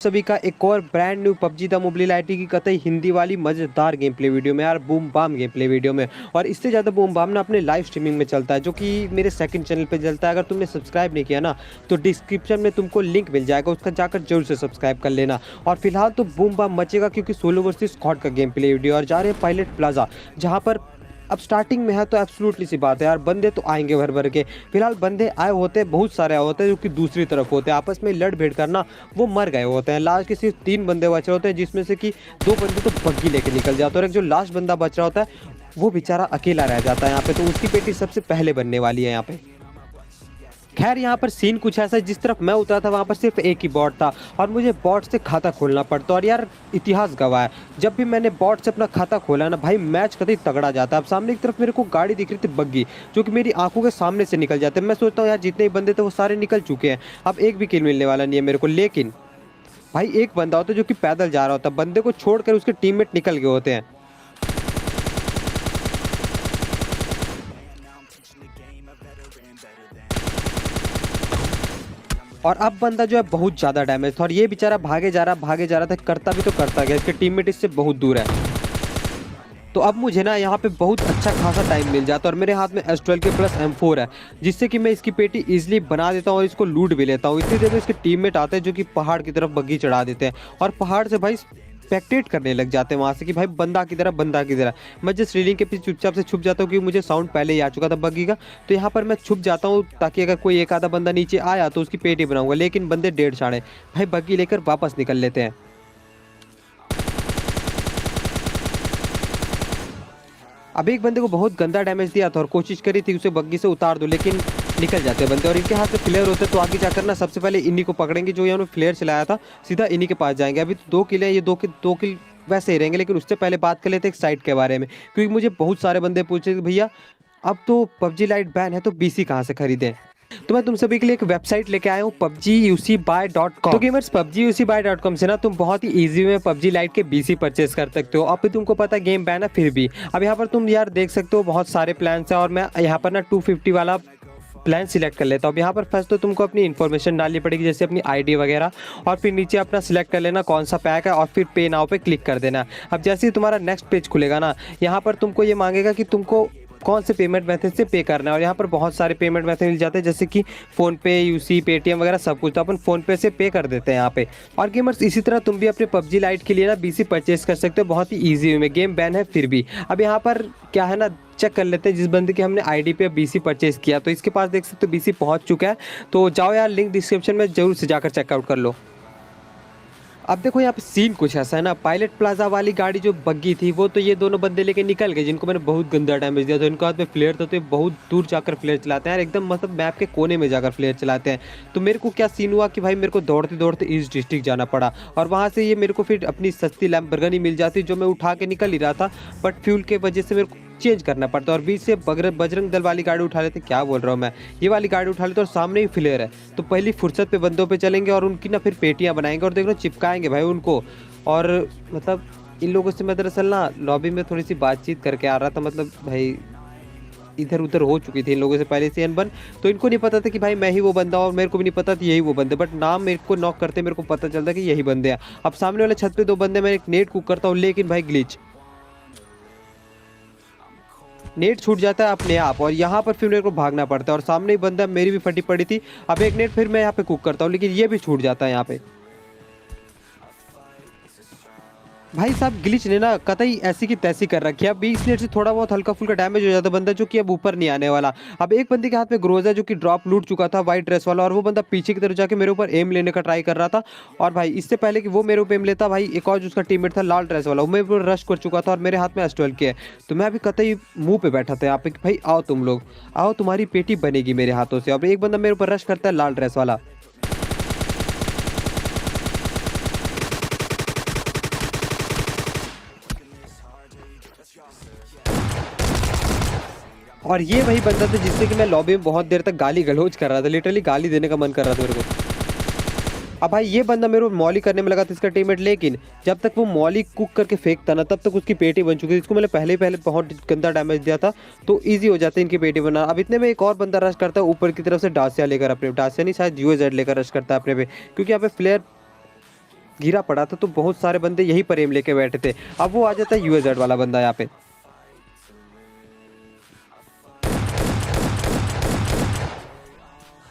सभी का एक और brand new PUBG the mobile IT की कतई हिंदी वाली मज़ेदार गेम प्ले वीडियो में यार, boom bam game play video में। और इससे ज़्यादा बूम बाम ना अपने लाइव स्ट्रीमिंग में चलता है, जो कि मेरे सेकंड चैनल पे चलता है। अगर तुमने सब्सक्राइब नहीं किया ना तो डिस्क्रिप्शन में तुमको लिंक मिल जाएगा, उसका जाकर जरूर से सब्सक्राइब कर लेना। और फिलहाल तो बूम बाम मचेगा क्योंकि सोलो वर्सेस स्क्वाड का गेम प्ले वीडियो और जा रहे हैं पायलट प्लाजा, जहाँ पर अब स्टार्टिंग में है तो एब्सोल्युटली सी बात है यार, बंदे तो आएंगे भर भर के। फिलहाल बंदे आए होते हैं, बहुत सारे आए होते हैं जो कि दूसरी तरफ होते हैं, आपस में लड़ भिड़ करना वो मर गए होते हैं। लास्ट के सिर्फ 3 बंदे बचे होते हैं, जिसमें से कि 2 बंदे तो बग्गी लेके निकल जाते हैं और एक जो लास्ट बंदा बच रहा होता है वो बेचारा अकेला रह जाता है यहाँ पे। तो उसकी पेटी सबसे पहले बनने वाली है यहाँ पे। खैर यहाँ पर सीन कुछ ऐसा है, जिस तरफ मैं उतरा था वहाँ पर सिर्फ एक ही बॉट था और मुझे बॉट से खाता खोलना पड़ता। और यार इतिहास गवाह है, जब भी मैंने बॉट से अपना खाता खोला ना भाई, मैच कतई तगड़ा जाता है। अब सामने की तरफ मेरे को गाड़ी दिख रही थी बग्गी, जो कि मेरी आंखों के सामने से निकल जाते हैं। मैं सोचता हूँ यार जितने ही बंदे थे वो सारे निकल चुके हैं, अब एक भी किल मिलने वाला नहीं है मेरे को। लेकिन भाई एक बंदा होता है जो कि पैदल जा रहा होता है, बंदे को छोड़कर उसके टीममेट निकल गए होते हैं। और अब बंदा जो है बहुत ज़्यादा डैमेज था और ये बेचारा भागे जा रहा था, करता भी तो करता गया, इसके टीममेट इससे बहुत दूर है। तो अब मुझे ना यहाँ पे बहुत अच्छा खासा टाइम मिल जाता है और मेरे हाथ में S12 के प्लस M4 है, जिससे कि मैं इसकी पेटी इजीली बना देता हूँ और इसको लूट भी लेता हूँ। इतनी देर में इसके टीममेट आते हैं जो कि पहाड़ की तरफ बग्गी चढ़ा देते हैं और पहाड़ से भाई स्पेक्टेट करने लग जाते हैं वहाँ से कि भाई बंदा की तरह बंदा की तरह। मैं जिस रेलिंग के पीछे चुपचाप से छुप जाता हूँ क्योंकि मुझे साउंड पहले ही आ चुका था बग्गी का, तो यहाँ पर मैं छुप जाता हूँ ताकि अगर कोई एक आधा बंदा नीचे आया तो उसकी पेटी बनाऊंगा। लेकिन बंदे 1.5 साढ़े भाई बग्गी लेकर वापस निकल लेते हैं। अब एक बंदे को बहुत गंदा डैमेज दिया था और कोशिश करी थी उसे बग्गी से उतार दो, लेकिन निकल जाते हैं बंदे और इनके हाथ में फ्लेयर होते हैं। तो आगे जाकर ना सबसे पहले इन्हीं को पकड़ेंगे, जो यहाँ फ्लेयर चलाया था, सीधा इन्हीं के पास जाएंगे। अभी तो 2 किल हैं, ये 2 किल वैसे ही रहेंगे। लेकिन उससे पहले बात कर लेते हैं एक साइट के बारे में, क्योंकि मुझे बहुत सारे बंदे पूछे कि भैया अब तो पबजी लाइट बैन है तो BC कहाँ से खरीदें। तो मैं तुम सभी के लिए एक वेबसाइट लेके आया हूँ PUBGUCBuy.com। तो गेमर्स PUBGUCBuy.com से ना तुम बहुत ही इजी में PUBG लाइट के BC परचेस कर सकते हो। अब भी तुमको पता है गेम बैन है फिर भी। अब यहाँ पर तुम यार देख सकते हो बहुत सारे प्लान्स हैं और मैं यहाँ पर ना 250 वाला प्लान सिलेक्ट कर लेता हूँ। अब यहाँ पर फर्स्ट तो तुमको अपनी इन्फॉर्मेशन डालनी पड़ेगी, जैसे अपनी ID वगैरह, और फिर नीचे अपना सिलेक्ट कर लेना कौन सा पैक है और फिर पे नाउ पे क्लिक कर देना। अब जैसे ही तुम्हारा नेक्स्ट पेज खुलेगा ना, यहाँ पर तुमको ये मांगेगा कि तुमको कौन से पेमेंट मेथड से पे करना है। और यहाँ पर बहुत सारे पेमेंट मेथड मिल जाते हैं, जैसे कि फ़ोनपे, UC, पेटीएम वगैरह सब कुछ। तो अपन फ़ोनपे से पे कर देते हैं यहाँ पे। और गेमर्स इसी तरह तुम भी अपने PUBG लाइट के लिए ना BC परचेस कर सकते हो बहुत ही ईजी वे में। गेम बैन है फिर भी। अब यहाँ पर क्या है ना, चेक कर लेते हैं जिस बंदे की हमने ID पे BC परचेस किया, तो इसके पास देख सकते हो BC पहुँच चुका है। तो जाओ यार, लिंक डिस्क्रिप्शन में जरूर से जाकर चेकआउट कर लो। अब देखो यहाँ पे सीन कुछ ऐसा है ना, पायलट प्लाजा वाली गाड़ी जो बग्गी थी वो तो ये दोनों बंदे लेके निकल गए, जिनको मैंने बहुत गंदा डैमेज दिया था। इनके हाथ में फ्लेयर था तो ये बहुत दूर जाकर फ्लेयर चलाते हैं यार, एकदम मतलब मैप के कोने में जाकर फ्लेयर चलाते हैं। तो मेरे को क्या सीन हुआ कि भाई मेरे को दौड़ते दौड़ते ईस्ट डिस्ट्रिक्ट जाना पड़ा और वहाँ से ये मेरे को फिर अपनी सस्ती लैम्बोर्गिनी मिल जाती जो मैं उठा के निकल ही रहा था, बट फ्यूल के वजह से मेरे को चेंज करना पड़ता है और बीच से बजरंग दल वाली गाड़ी उठा लेते। क्या बोल रहा हूँ मैं, ये वाली गाड़ी उठा लेते और सामने ही फ्लेयर है। तो पहली फुर्सत पे बंदों पे चलेंगे और उनकी ना फिर पेटियां बनाएंगे और देख लो चिपकाएंगे भाई उनको। और मतलब इन लोगों से मैं दरअसल ना लॉबी में थोड़ी सी बातचीत करके आ रहा था, मतलब भाई इधर उधर हो चुकी थी इन लोगों से पहले से अनबन। तो इनको नहीं पता था कि भाई मैं ही वो बंदा और मेरे को भी नहीं पता था यही वो बंदे, बट नाम मेरे को नॉक करते मेरे को पता चलता कि यही बंदे हैं। अब सामने वाले छत पे 2 बंदे, मैं एक नेट कुक करता हूँ, लेकिन भाई ग्लिच, नेट छूट जाता है अपने आप और यहाँ पर फिर मेरे को भागना पड़ता है। और सामने ही बंदा, मेरी भी फटी पड़ी थी। अब एक नेट फिर मैं यहाँ पे कुक करता हूँ, लेकिन ये भी छूट जाता है यहाँ पे। भाई साहब ग्लिच ने ना कतई ऐसी की तैसी कर रखी है। अब 20 मिनट से थोड़ा बहुत हल्का फुल्का डैमेज हो जाता है बंदा, जो कि अब ऊपर नहीं आने वाला। अब एक बंदे के हाथ में ग्रोजा जो कि ड्रॉप लूट चुका था, वाइट ड्रेस वाला, और वो बंदा पीछे की तरफ जाके मेरे ऊपर एम लेने का ट्राई कर रहा था। और भाई इससे पहले कि वो मेरे ऊपर एम लेता, भाई एक और जो उसका टीममेट था लाल ड्रेस वाला, वो मेरे ऊपर रश कर चुका था और मेरे हाथ में S12 के है। तो मैं अभी कतई मुँह पे बैठा था यहाँ पे कि भाई आओ तुम लोग, आओ तुम्हारी पेटी बनेगी मेरे हाथों से। अब एक बंदा मेरे ऊपर रश करता है लाल ड्रेस वाला, और ये वही बंदा था जिससे कि मैं लॉबी में बहुत देर तक गाली गलौज कर रहा था, लिटरली गाली देने का मन कर रहा था मेरे को। अब भाई ये बंदा मेरे को मॉली करने में लगा था इसका टीममेट, लेकिन जब तक वो मॉली कुक करके फेंकता ना तब तक उसकी पेटी बन चुकी थी। इसको मैंने पहले बहुत गंदा डैमेज दिया था, तो ईजी हो जाता है इनकी पेटी बनाना। अब इतने में एक और बंदा रश करता है ऊपर की तरफ से, डासिया लेकर, अपने डासिया नहीं शायद UAZ लेकर रश करता है अपने पे, क्योंकि यहाँ पे फ्लेयर गिरा पड़ा था, तो बहुत सारे बंदे यही पर एम लेके बैठे थे। अब वो आ जाता है यूएजेड वाला बंदा यहाँ पे।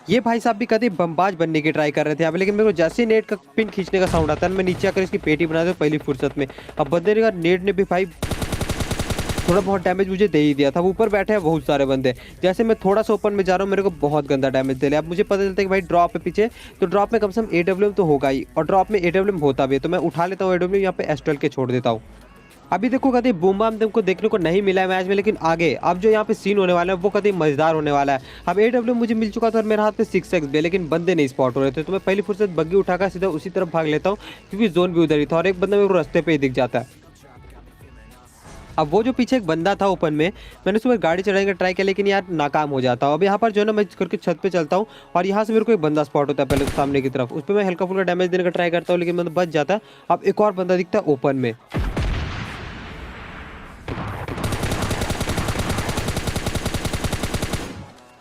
ये भाई साहब भी कभी बमबाज बनने की ट्राई कर रहे थे यहाँ पे, लेकिन मेरे को जैसे ही नेट का पिन खींचने का साउंड आता है, मैं नीचे आकर इसकी पेटी बना दूँ पहली फुर्सत में। अब बंदे ने कहा, नेट ने भी भाई थोड़ा बहुत डैमेज मुझे दे ही दिया था। ऊपर बैठे हैं बहुत सारे बंदे। जैसे मैं थोड़ा सा ओपन में जा रहा हूँ, मेरे को बहुत गंदा डैमेज दे लिया। अब मुझे पता चलता है कि भाई ड्रॉप है पीछे, तो ड्रॉप में कम से कम एडब्ल्यूएम तो होगा ही, और ड्रॉप में एडब्ल्यूएम होता भी है, तो मैं उठा लेता हूँ एडब्ल्यूएम, यहाँ पे एस्ट्रल के छोड़ देता हूँ। अभी देखो कभी बूम बाम तुमको देखने को नहीं मिला है मैच में, लेकिन आगे अब जो यहाँ पे सीन होने वाला है वो कभी मजेदार होने वाला है। अब एडब्ल्यू मुझे मिल चुका था और मेरे हाथ पे 6x भी है, लेकिन बंदे नहीं स्पॉट हो रहे थे, तो मैं पहली फुर्सत बग्गी उठाकर सीधा उसी तरफ भाग लेता हूँ, क्योंकि जोन भी उधर ही था और एक बंदा मेरे को रास्ते पे ही दिख जाता है। अब वो जो पीछे एक बंदा था ओपन में, मैंने उसके ऊपर गाड़ी चढ़ाने का ट्राई किया, लेकिन यार नाकाम हो जाता हूँ। अब यहाँ पर जो है ना, मैं करके छत पे चलता हूँ और यहाँ से मेरे को एक बंदा स्पॉट होता है पहले तो सामने की तरफ, उस पर मैं हल्का फुल्का डैमेज देने का ट्राई करता हूँ, लेकिन मतलब बच जाता है। अब एक और बंदा दिखता है ओपन में।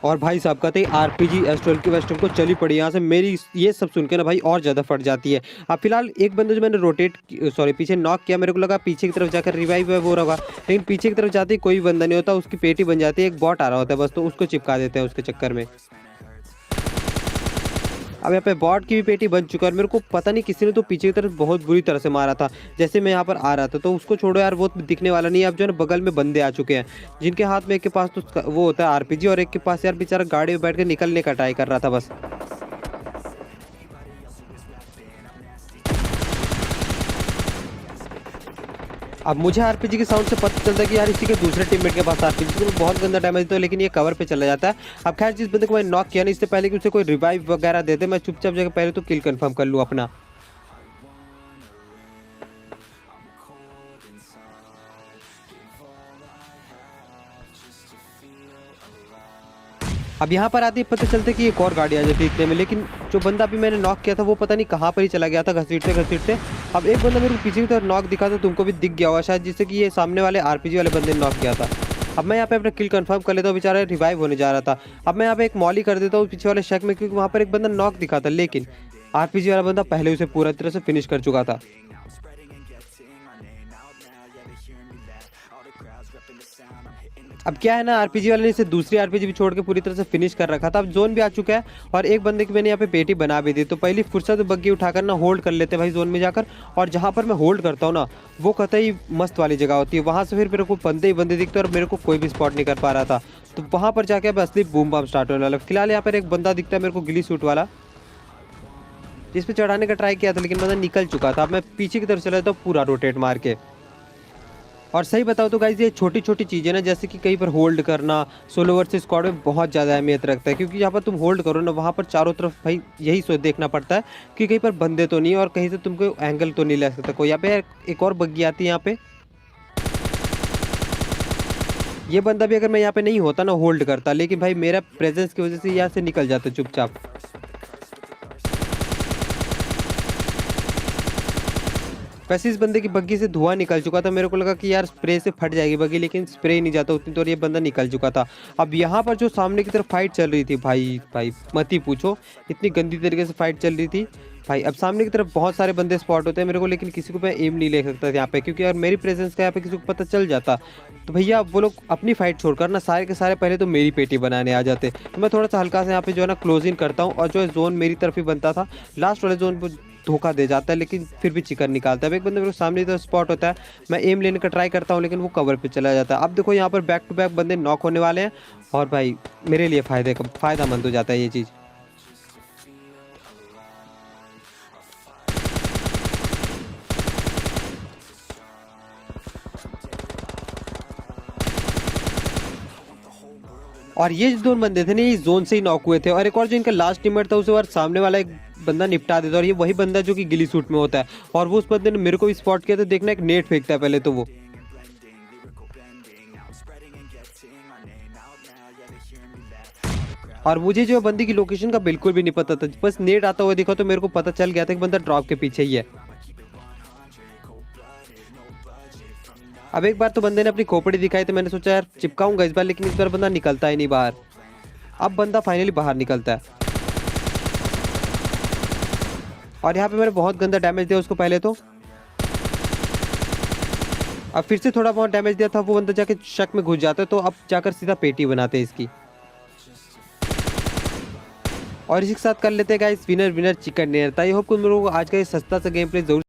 और भाई साहब कहते हैं आरपीजी एस्ट्रल की वेस्ट्रल को चली पड़ी यहाँ से। मेरी ये सब सुन के ना भाई और ज़्यादा फट जाती है। अब फिलहाल एक बंदे जो मैंने पीछे नॉक किया, मेरे को लगा पीछे की तरफ जाकर रिवाइव है वो रहा, लेकिन पीछे की तरफ जाते ही कोई बंदा नहीं होता, उसकी पेटी बन जाती है, एक बॉट आ रहा होता है बस, तो उसको चिपका देते हैं उसके चक्कर में। अब यहाँ पे बॉट की भी पेटी बन चुका है और मेरे को पता नहीं किसी ने तो पीछे की तरफ बहुत बुरी तरह से मारा था जैसे मैं यहाँ पर आ रहा था, तो उसको छोड़ो यार, वो दिखने वाला नहीं है। अब जो है ना बगल में बंदे आ चुके हैं, जिनके हाथ में एक के पास तो वो होता है आरपीजी, और एक के पास यार बेचारा गाड़ी में बैठ के निकलने का ट्राई कर रहा था बस। अब मुझे आरपीजी के साउंड से पता चलता है कि यार इसी के दूसरे टीममेट के पास आरपीजी, तो बहुत गंदा डैमेज देता है, लेकिन ये कवर पे चला जाता है। अब खैर जिस बंदे को मैंने नॉक किया नहीं, इससे पहले कि उसे कोई रिवाइव वगैरह दे दे, मैं चुपचाप जगह पहले तो किल कंफर्म कर लूँ अपना। अब यहाँ पर आते ही पता चलता है कि एक और गाड़ी आ जाती है इतने में, लेकिन जो बंदा अभी मैंने नॉक किया था वो पता नहीं कहाँ पर ही चला गया था घसीटते घसीटते। अब एक बंदा मेरे को पीछे की तरफ नॉक दिखा था, तुमको भी दिख गया होगा शायद, जिससे कि ये सामने वाले आरपीजी वाले बंदे ने नॉक किया था। अब मैं यहाँ पे अपना किल कंफर्म कर लेता हूँ, बेचारा रिवाइव होने जा रहा था। अब मैं यहाँ पे एक मॉली कर देता हूँ पीछे वाले शक में, क्योंकि वहाँ पर एक बंदा नॉक दिखा था, लेकिन आरपीजी वाला बंदा पहले उसे पूरा तरह से फिनिश कर चुका था। अब क्या है ना, आरपीजी वाले ने इसे दूसरी आरपीजी भी छोड़ के पूरी तरह से फिनिश कर रखा था। अब जोन भी आ चुका है और एक बंदे की मैंने यहाँ पे पेटी बना भी दी, तो पहली फुर्सत बग्गी उठाकर ना होल्ड कर लेते भाई जोन में जाकर। और जहाँ पर मैं होल्ड करता हूँ ना, वो कतई मस्त वाली जगह होती है, वहाँ से फिर मेरे को बंदे ही बंदे दिखते और मेरे को कोई भी स्पॉट नहीं कर पा रहा था, तो वहाँ पर जाके अब असली बूम बम स्टार्ट होने वाला। फिलहाल यहाँ पर एक बंदा दिखता है मेरे को गिली सूट वाला, जिस पे चढ़ाने का ट्राई किया था, लेकिन बंदा निकल चुका था। अब मैं पीछे की तरफ चला जाता हूँ पूरा रोटेट मार के। और सही बताओ तो गाइज ये छोटी छोटी चीज़ें ना, जैसे कि कहीं पर होल्ड करना सोलो वर्सेस स्क्वाड में बहुत ज़्यादा अहमियत रखता है, क्योंकि यहाँ पर तुम होल्ड करो ना, वहाँ पर चारों तरफ भाई यही सोच देखना पड़ता है कि कहीं पर बंदे तो नहीं और कहीं से तुमको एंगल तो नहीं ले सकता कोई। यहाँ पे एक और बग्गी आती है यहाँ पे, ये बंदा भी अगर मैं यहाँ पे नहीं होता ना होल्ड करता, लेकिन भाई मेरा प्रेजेंस की वजह से यहाँ से निकल जाता चुपचाप। वैसे इस बंदे की बग्गी से धुआं निकल चुका था, मेरे को लगा कि यार स्प्रे से फट जाएगी बग्गी, लेकिन स्प्रे नहीं जाता उतनी, तो ये बंदा निकल चुका था। अब यहाँ पर जो सामने की तरफ फाइट चल रही थी भाई भाई मत ही पूछो, इतनी गंदी तरीके से फाइट चल रही थी भाई। अब सामने की तरफ बहुत सारे बंदे स्पॉट होते हैं मेरे को, लेकिन किसी को मैं एम नहीं ले सकता यहाँ पे, क्योंकि अगर मेरी प्रेजेंस का यहाँ पे किसी को पता चल जाता तो भैया वो लोग अपनी फाइट छोड़कर ना सारे के सारे पहले तो मेरी पेटी बनाने आ जाते। तो मैं थोड़ा सा हल्का से यहाँ पे जो है ना क्लोजिंग करता हूँ, और जो है जोन मेरी तरफ ही बनता था, लास्ट वाले जोन पर धोखा दे जाता है, लेकिन फिर भी चिकन निकालता है। अब एक बंदे मेरे सामने तो स्पॉट होता है, मैं एम लेने का ट्राई करता हूँ, लेकिन वो कवर पे चला जाता है। अब देखो यहाँ पर बैक टू बैक बंदे नॉक होने वाले हैं, और भाई मेरे लिए फ़ायदेमंद हो जाता है ये चीज़। और ये जो दो बंदे थे ना, ये जोन से ही नॉक हुए थे, और एक और जो इनका लास्ट टीममेट था उसे और सामने वाला एक बंदा निपटा देता, और ये वही बंदा जो कि गिली सूट में होता है, और वो उस बंदे ने मेरे को भी स्पॉट किया, तो देखना एक नेट फेंकता है पहले तो वो। और मुझे जो बंदी की लोकेशन का बिल्कुल भी नहीं पता था, बस नेट आता हुआ दिखा तो मेरे को पता चल गया था कि बंदा ड्रॉप के पीछे ही है। अब एक बार तो बंदे ने अपनी खोपड़ी दिखाई, तो मैंने सोचा यार चिपकाऊंगा इस बार, लेकिन इस बार बंदा निकलता ही नहीं बाहर। अब बंदा फाइनली बाहर निकलता है, और यहाँ पे मैंने बहुत गंदा डैमेज दिया उसको पहले तो। अब फिर से थोड़ा बहुत डैमेज दिया था, वो बंदा जाके शक में घुस जाता है, तो अब जाकर सीधा पेटी बनाते हैं इसकी। और इसी के साथ कर लेते हैं guys winner winner chicken dinner. तो आई होप कि तुम लोगों को आज का ये सस्ता सा गेम प्ले जरूर